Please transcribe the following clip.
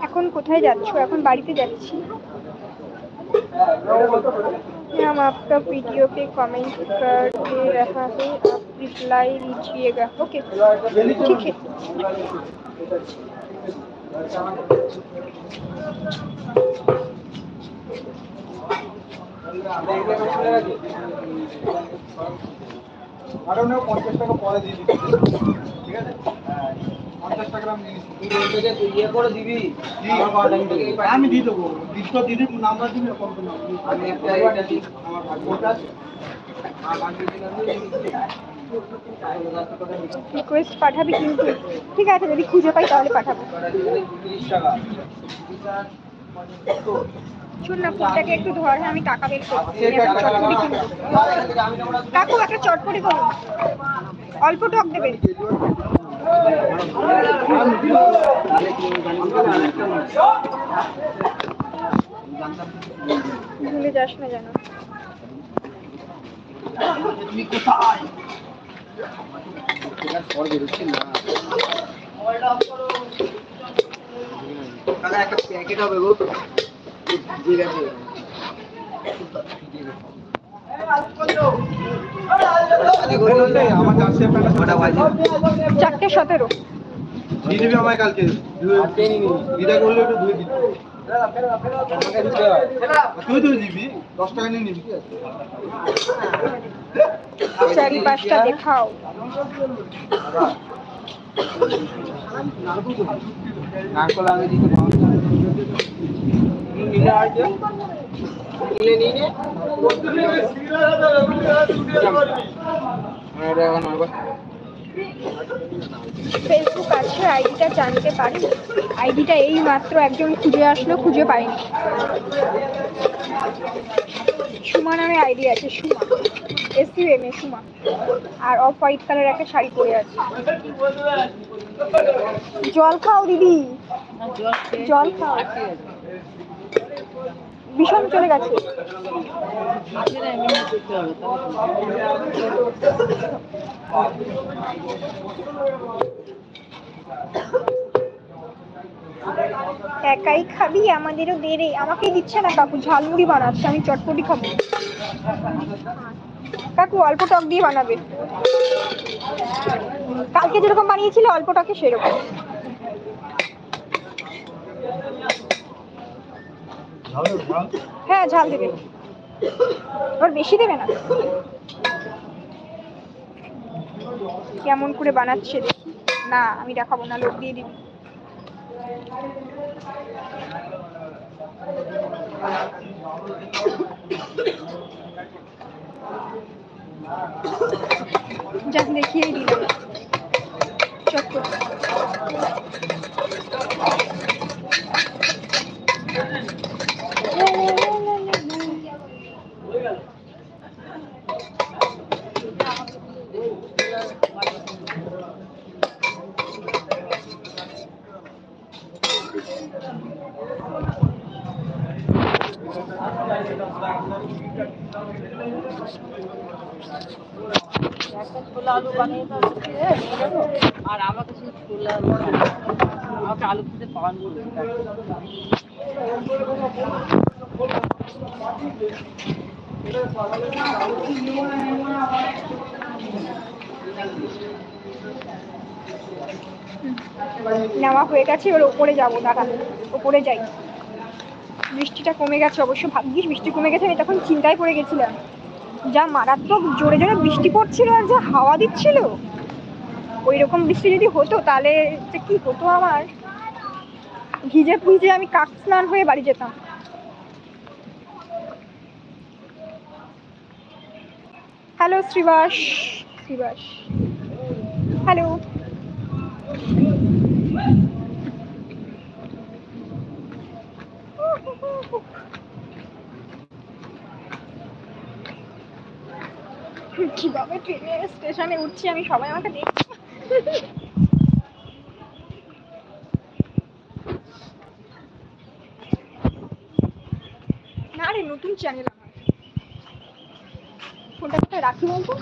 এখন कोথায় যাচ্ছো? এখন বাড়িতে যাচ্ছি। हम आपका वीडियो पे कमेंट कर दे रहा है, आप रिप्लाई दीजिएगा। ओके ठीक है। আরো 50 টাকা পরে দিয়ে দিবি, ঠিক আছে? হ্যাঁ 50 টাকা আমি নিয়ে তুই বলতে যে তুই ইয়ে করে দিবি, আমি দিয়ে দেবো, লিস্টটা দিয়ে দিবি, নাম্বার দিবি, কত নাম্বার আমি একটা এটা দিই, আমার ভাগ্যটা আছে আর বাকি দিলাম রিকোয়েস্ট পাঠাবি কিন্তু, ঠিক আছে? যদি খুঁজে পাই তাহলে পাঠাবো। 30 টাকা শুন না, ফোনটাকে একটু ধর, হ্যাঁ আমি টাকা বের করছি। চটপটি কিনবো। কাকু একটা চটপটি করুন, অল্প টক দেবেন। ভুলে যাস না যেন। তুমি কোথায়? একটা প্যাকেট হবে গো, আমার 4:17 দিয়ে দিবি আমায় কালকে, দিদা করলে একটু ধুয়ে দিবি, তুই ধুয়ে দিবি, 10 টাকা নিয়ে নিবি। 4-5টা দেখাও। নারকল আগে দিতে নিলে আসবে, নিলে নিয়ে ফেসবুক আছে, আইডিটা জানতে পারি? আইডিটা এই মাত্র একজন খুঁজে আসলো, খুঁজে পাইনি। সুমা নামে আইডি আছে, সুমা, SUM এ সুমা, আর অফ হোয়াইট কালার একটা শাড়ি পরে আছে। জল খাও দিদি, জল খাও। ভীষণ চলে গেছে। একাই খাবি? আমাদেরও দে রে। আমাকেই দিচ্ছে না কাকু, ঝালমুড়ি বানাচ্ছে, আমি চটপটি খাবো। কাকু অল্প টক দিয়ে বানাবে, কালকে যেরকম বানিয়েছিল অল্প টকে সেরকম। হ্যাঁ ঝাল দেবে, আবার বেশি দেবে না। কেমন করে বানাচ্ছে দেখি। না আমি দেখাবো না, লোক দিয়ে দিবি। যাক দেখিয়েই দিলাম চটপট। ছোলা আলু বানিয়ে আর আমাকে শুধু ছোলা আলু, আমাকে আলু খেতে পান বলছে। নেওয়া হয়ে গেছে, এবার ওপরে যাবো, দাঁড়া ওপরে যাই। বৃষ্টিটা কমে গেছে অবশ্য, ভাগ্যিস বৃষ্টি কমে গেছে, আমি তখন চিন্তায় পড়ে গেছিলাম। যা মারাত্মক জোরে জোরে বৃষ্টি পড়ছিল আর যা হাওয়া দিচ্ছিল, ওই রকম বৃষ্টি যদি হতো তাহলে যে কি হতো আমার, ভিজে ভিজে আমি কাক স্নান হয়ে বাড়ি যেতাম। Hello Shribas, Shribas hello. কিভাবে ট্রেনে স্টেশনে উঠছি আমি, সবাই আমাকে দেখছি। না রে, নতুন চ্যানেল আমার। ফোনটা কোথায় রাখি বলতো?